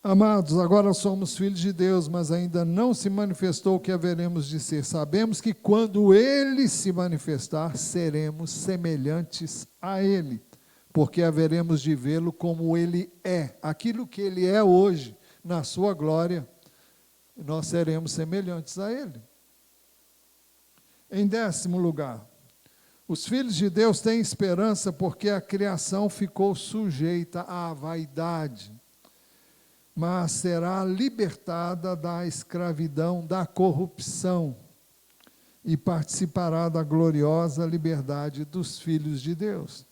Amados, agora somos filhos de Deus, mas ainda não se manifestou o que haveremos de ser. Sabemos que quando Ele se manifestar, seremos semelhantes a Ele, porque haveremos de vê-lo como Ele é. Aquilo que Ele é hoje, na sua glória, nós seremos semelhantes a Ele. Em 10º lugar, os filhos de Deus têm esperança porque a criação ficou sujeita à vaidade, mas será libertada da escravidão, da corrupção, e participará da gloriosa liberdade dos filhos de Deus.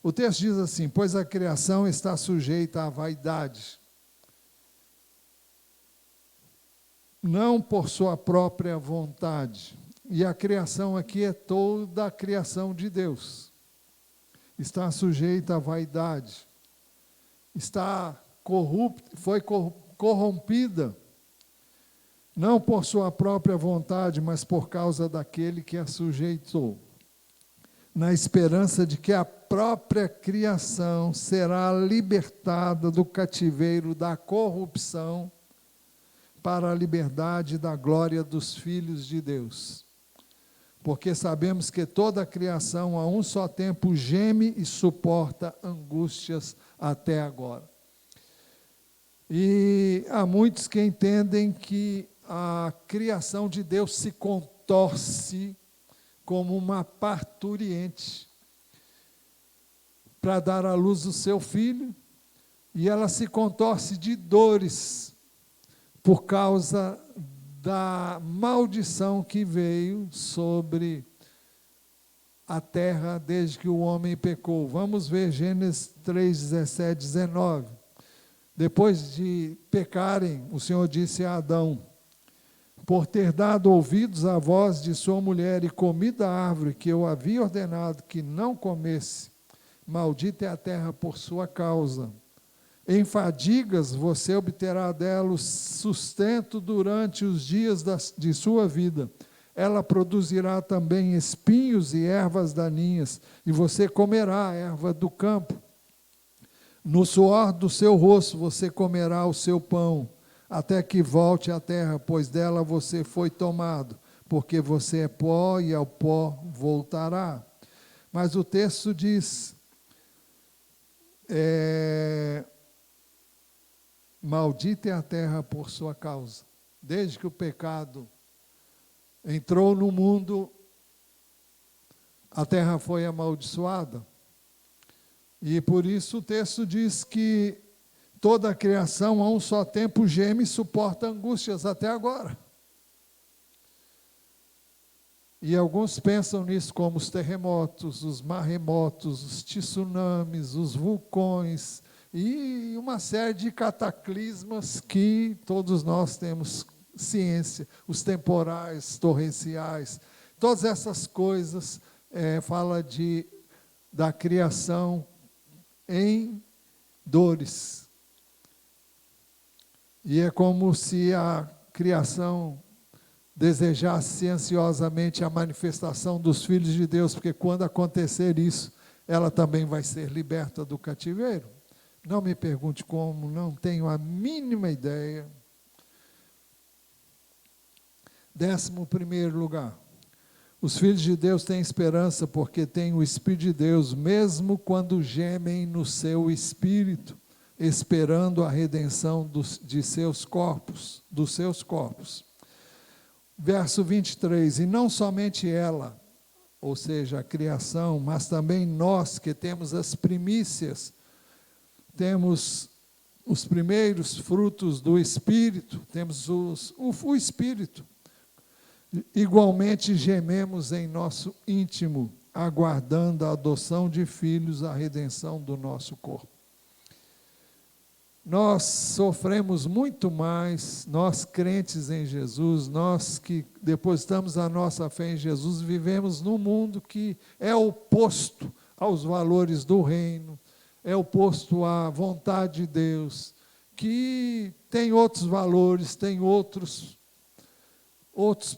O texto diz assim, pois a criação está sujeita à vaidade, não por sua própria vontade. E a criação aqui é toda a criação de Deus. Está sujeita à vaidade, foi corrompida, não por sua própria vontade, mas por causa daquele que a sujeitou, na esperança de que a própria criação será libertada do cativeiro da corrupção para a liberdade da glória dos filhos de Deus. Porque sabemos que toda a criação a um só tempo geme e suporta angústias até agora. E há muitos que entendem que a criação de Deus se contorce como uma parturiente para dar à luz o seu filho, e ela se contorce de dores por causa da maldição que veio sobre a terra desde que o homem pecou. Vamos ver Gênesis 3, 17, 19. Depois de pecarem, o Senhor disse a Adão: por ter dado ouvidos à voz de sua mulher e comido a árvore que eu havia ordenado que não comesse, maldita é a terra por sua causa. Em fadigas você obterá dela o sustento durante os dias de sua vida. Ela produzirá também espinhos e ervas daninhas, e você comerá a erva do campo. No suor do seu rosto você comerá o seu pão, até que volte à terra, pois dela você foi tomado, porque você é pó e ao pó voltará. Mas o texto diz, maldita é a terra por sua causa. Desde que o pecado entrou no mundo, a terra foi amaldiçoada. E por isso o texto diz que toda a criação a um só tempo geme e suporta angústias até agora. E alguns pensam nisso como os terremotos, os maremotos, os tsunamis, os vulcões e uma série de cataclismas que todos nós temos ciência, os temporais, torrenciais, todas essas coisas fala da criação em dores. E é como se a criação desejasse ansiosamente a manifestação dos filhos de Deus, porque quando acontecer isso, ela também vai ser liberta do cativeiro. Não me pergunte como, não tenho a mínima ideia. 11º lugar. Os filhos de Deus têm esperança porque têm o Espírito de Deus, mesmo quando gemem no seu espírito, esperando a redenção de seus corpos, dos seus corpos. Verso 23, e não somente ela, ou seja, a criação, mas também nós que temos as primícias, temos os primeiros frutos do Espírito, temos o Espírito. Igualmente gememos em nosso íntimo, aguardando a adoção de filhos, a redenção do nosso corpo. Nós sofremos muito mais, nós crentes em Jesus, nós que depositamos a nossa fé em Jesus, vivemos num mundo que é oposto aos valores do reino, é oposto à vontade de Deus, que tem outros valores, tem outros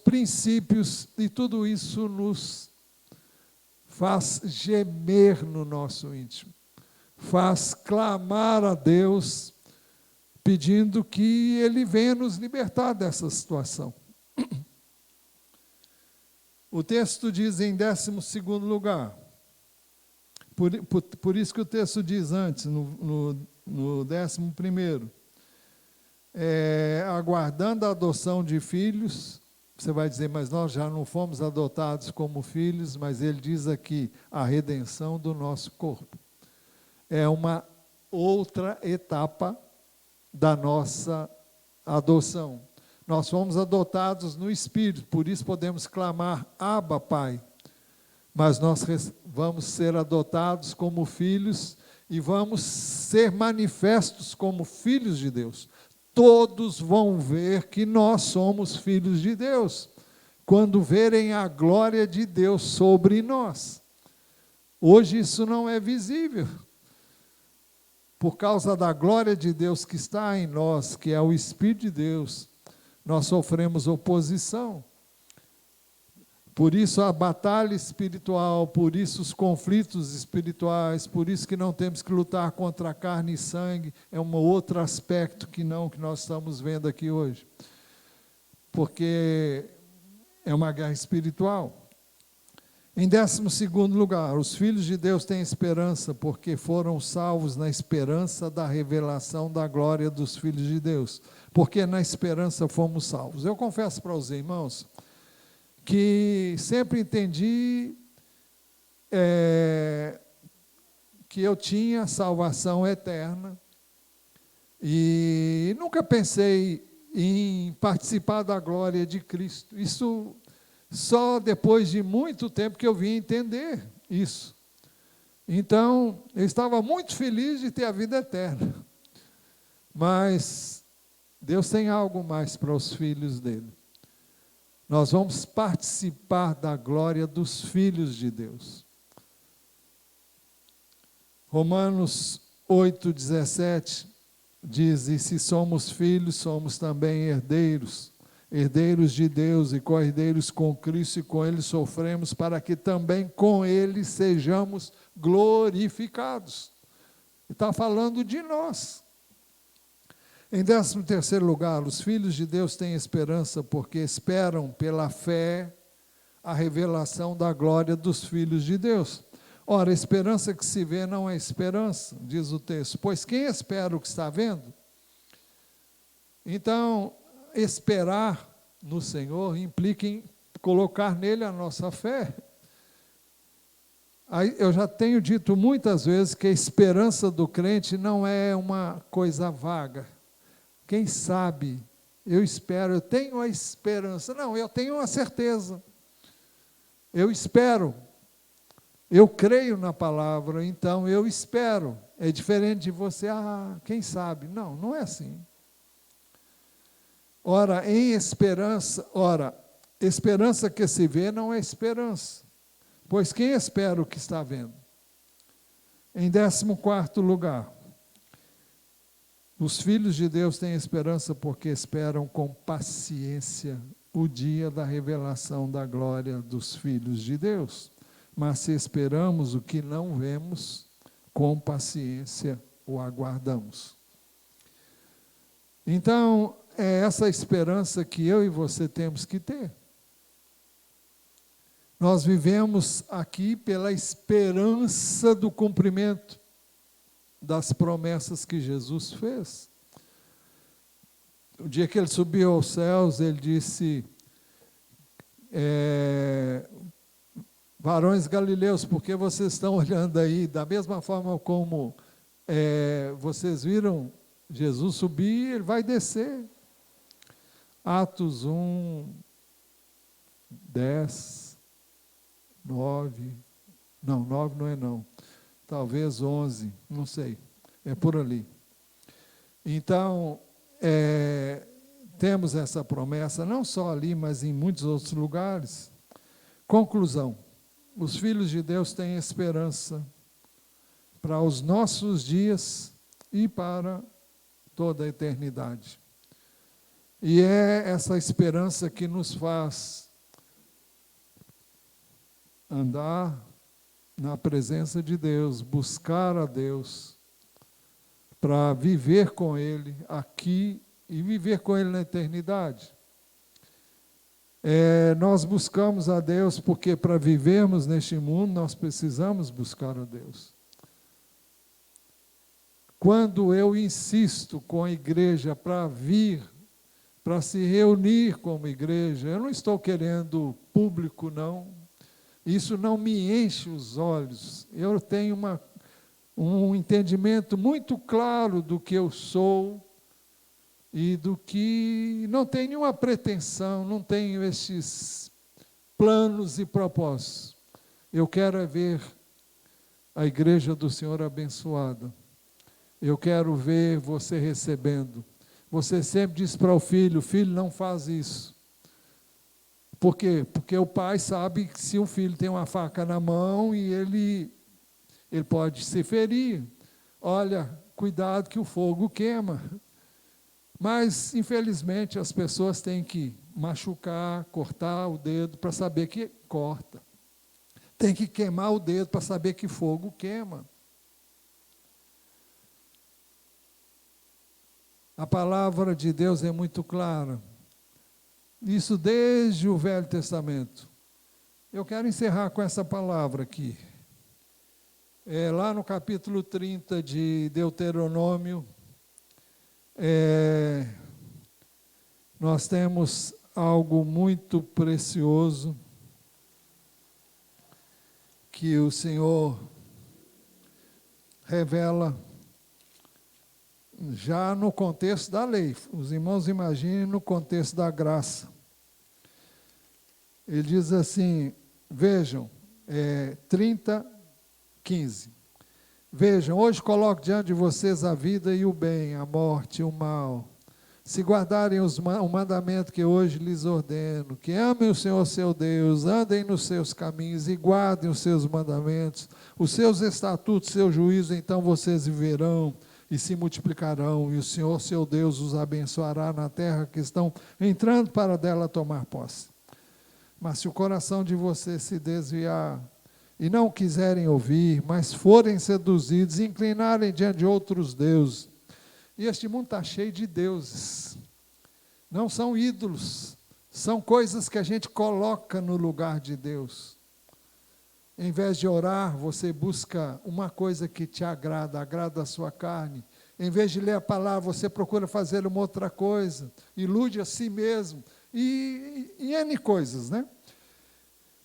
princípios, e tudo isso nos faz gemer no nosso íntimo, faz clamar a Deus, pedindo que Ele venha nos libertar dessa situação. O texto diz em 12º lugar, por isso que o texto diz antes, no 11º, aguardando a adoção de filhos. Você vai dizer, mas nós já não fomos adotados como filhos, mas ele diz aqui, a redenção do nosso corpo. É uma outra etapa da nossa adoção. Nós fomos adotados no Espírito, por isso podemos clamar, Abba, Pai. Mas nós vamos ser adotados como filhos e vamos ser manifestos como filhos de Deus. Todos vão ver que nós somos filhos de Deus, quando verem a glória de Deus sobre nós. Hoje isso não é visível. Por causa da glória de Deus que está em nós, que é o Espírito de Deus, nós sofremos oposição. Por isso a batalha espiritual, por isso os conflitos espirituais, por isso que não temos que lutar contra carne e sangue, é um outro aspecto que nós estamos vendo aqui hoje. Porque é uma guerra espiritual. Em 12º lugar, os filhos de Deus têm esperança, porque foram salvos na esperança da revelação da glória dos filhos de Deus. Porque na esperança fomos salvos. Eu confesso para os irmãos que sempre entendi que eu tinha salvação eterna e nunca pensei em participar da glória de Cristo. Isso só depois de muito tempo que eu vim entender isso. Então, eu estava muito feliz de ter a vida eterna. Mas Deus tem algo mais para os filhos dele. Nós vamos participar da glória dos filhos de Deus. Romanos 8,17 diz: e se somos filhos, somos também herdeiros, herdeiros de Deus e co-herdeiros com Cristo, e com Ele sofremos, para que também com Ele sejamos glorificados. Está falando de nós. Em 13º lugar, os filhos de Deus têm esperança, porque esperam pela fé a revelação da glória dos filhos de Deus. Ora, a esperança que se vê não é esperança, diz o texto, pois quem espera o que está vendo? Então, esperar no Senhor implica em colocar nele a nossa fé. Aí, eu já tenho dito muitas vezes que a esperança do crente não é uma coisa vaga. Quem sabe, eu espero, eu tenho a esperança. Não, eu tenho a certeza. Eu espero. Eu creio na palavra, então eu espero. É diferente de você, quem sabe? Não, não é assim. Ora, esperança que se vê não é esperança, pois quem espera o que está vendo? Em 14º lugar, os filhos de Deus têm esperança porque esperam com paciência o dia da revelação da glória dos filhos de Deus. Mas se esperamos o que não vemos, com paciência o aguardamos. Então, é essa esperança que eu e você temos que ter. Nós vivemos aqui pela esperança do cumprimento das promessas que Jesus fez. O dia que ele subiu aos céus, ele disse, varões galileus, porque vocês estão olhando aí, da mesma forma como vocês viram Jesus subir, ele vai descer. Atos 1, 10, 9, não, 9 não é não, talvez 11, não sei, é por ali. Então, temos essa promessa, não só ali, mas em muitos outros lugares. Conclusão. Os filhos de Deus têm esperança para os nossos dias e para toda a eternidade. E é essa esperança que nos faz andar na presença de Deus, buscar a Deus, para viver com Ele aqui e viver com Ele na eternidade. Nós buscamos a Deus porque para vivermos neste mundo nós precisamos buscar a Deus. Quando eu insisto com a igreja para vir, para se reunir como igreja, eu não estou querendo público, não. Isso não me enche os olhos. Eu tenho um entendimento muito claro do que eu sou, e do que não tenho nenhuma pretensão, não tenho esses planos e propósitos. Eu quero ver a igreja do Senhor abençoada. Eu quero ver você recebendo. Você sempre diz para o filho, não faz isso. Por quê? Porque o pai sabe que se o filho tem uma faca na mão e ele pode se ferir. Olha, cuidado que o fogo queima. Mas, infelizmente, as pessoas têm que machucar, cortar o dedo para saber que corta. Tem que queimar o dedo para saber que fogo queima. A palavra de Deus é muito clara. Isso desde o Velho Testamento. Eu quero encerrar com essa palavra aqui. Lá no capítulo 30 de Deuteronômio, nós temos algo muito precioso que o Senhor revela já no contexto da lei. Os irmãos imaginem no contexto da graça. Ele diz assim, vejam, 30, 15. Vejam, hoje coloco diante de vocês a vida e o bem, a morte e o mal. Se guardarem o mandamento que hoje lhes ordeno, que amem o Senhor seu Deus, andem nos seus caminhos e guardem os seus mandamentos, os seus estatutos, seus juízos, então vocês viverão e se multiplicarão, e o Senhor seu Deus os abençoará na terra que estão entrando para dela tomar posse. Mas se o coração de vocês se desviar e não quiserem ouvir, mas forem seduzidos, inclinarem diante de outros deuses, e este mundo está cheio de deuses, não são ídolos, são coisas que a gente coloca no lugar de Deus. Em vez de orar, você busca uma coisa que te agrada a sua carne. Em vez de ler a palavra, você procura fazer uma outra coisa, ilude a si mesmo, e N coisas, né?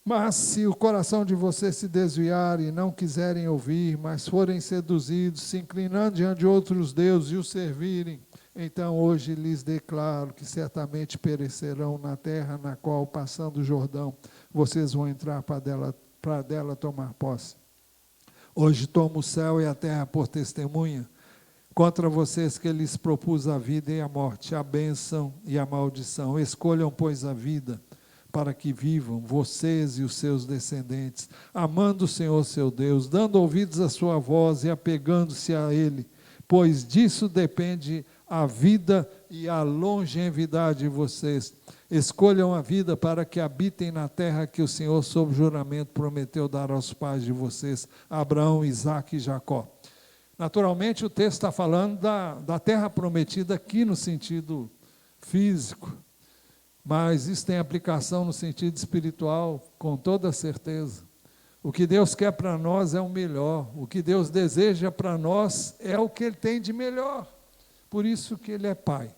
Mas se o coração de vocês se desviar e não quiserem ouvir, mas forem seduzidos, se inclinando diante de outros deuses e os servirem, então hoje lhes declaro que certamente perecerão na terra na qual, passando o Jordão, vocês vão entrar para dela tomar posse. Hoje tomo o céu e a terra por testemunha contra vocês que lhes propus a vida e a morte, a bênção e a maldição. Escolham, pois, a vida, para que vivam, vocês e os seus descendentes, amando o Senhor seu Deus, dando ouvidos à sua voz e apegando-se a Ele, pois disso depende a vida e a longevidade de vocês. Escolham a vida para que habitem na terra que o Senhor, sob juramento, prometeu dar aos pais de vocês, Abraão, Isaque e Jacó. Naturalmente, o texto está falando da terra prometida aqui no sentido físico, mas isso tem aplicação no sentido espiritual, com toda certeza. O que Deus quer para nós é o melhor, o que Deus deseja para nós é o que Ele tem de melhor, por isso que Ele é Pai.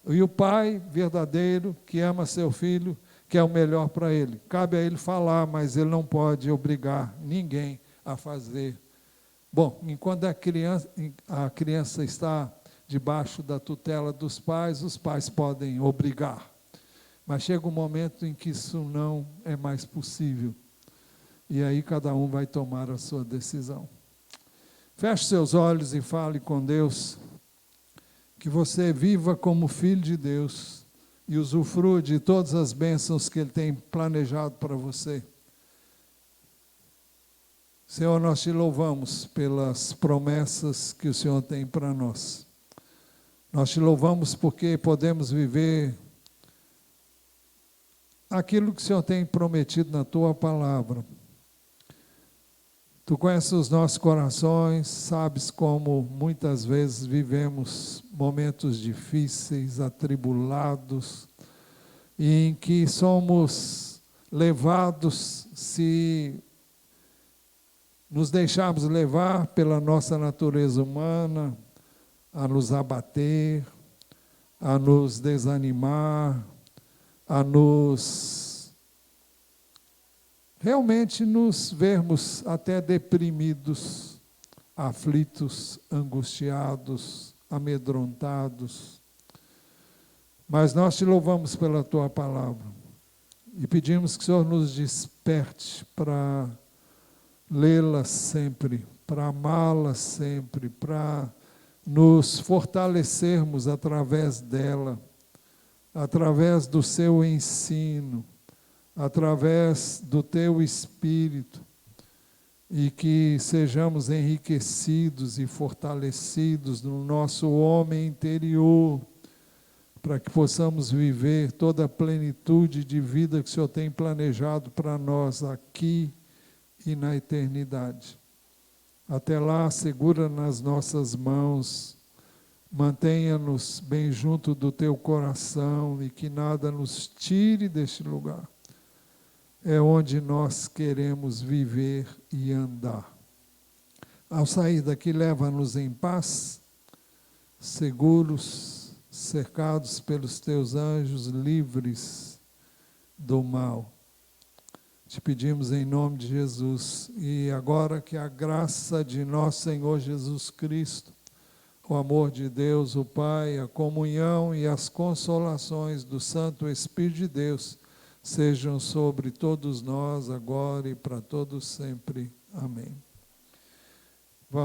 E o Pai verdadeiro, que ama seu filho, quer o melhor para ele. Cabe a Ele falar, mas Ele não pode obrigar ninguém a fazer. Bom, enquanto a criança está debaixo da tutela dos pais, os pais podem obrigar. Mas chega um momento em que isso não é mais possível. E aí cada um vai tomar a sua decisão. Feche seus olhos e fale com Deus. Que você viva como filho de Deus e usufrua de todas as bênçãos que Ele tem planejado para você. Senhor, nós te louvamos pelas promessas que o Senhor tem para nós. Nós te louvamos porque podemos viver aquilo que o Senhor tem prometido na Tua palavra. Tu conheces os nossos corações, sabes como muitas vezes vivemos momentos difíceis, atribulados, e em que somos levados, se nos deixarmos levar pela nossa natureza humana, a nos abater, a nos desanimar, a realmente nos vermos até deprimidos, aflitos, angustiados, amedrontados. Mas nós te louvamos pela Tua palavra e pedimos que o Senhor nos desperte para lê-la sempre, para amá-la sempre, para nos fortalecermos através dela, através do seu ensino, através do Teu Espírito, e que sejamos enriquecidos e fortalecidos no nosso homem interior, para que possamos viver toda a plenitude de vida que o Senhor tem planejado para nós aqui e na eternidade. Até lá, segura nas nossas mãos, mantenha-nos bem junto do Teu coração e que nada nos tire deste lugar. é onde nós queremos viver e andar. Ao sair daqui, leva-nos em paz, seguros, cercados pelos teus anjos, livres do mal. Te pedimos em nome de Jesus, e agora que a graça de nosso Senhor Jesus Cristo, o amor de Deus, o Pai, a comunhão e as consolações do Santo Espírito de Deus sejam sobre todos nós agora e para todos sempre. Amém.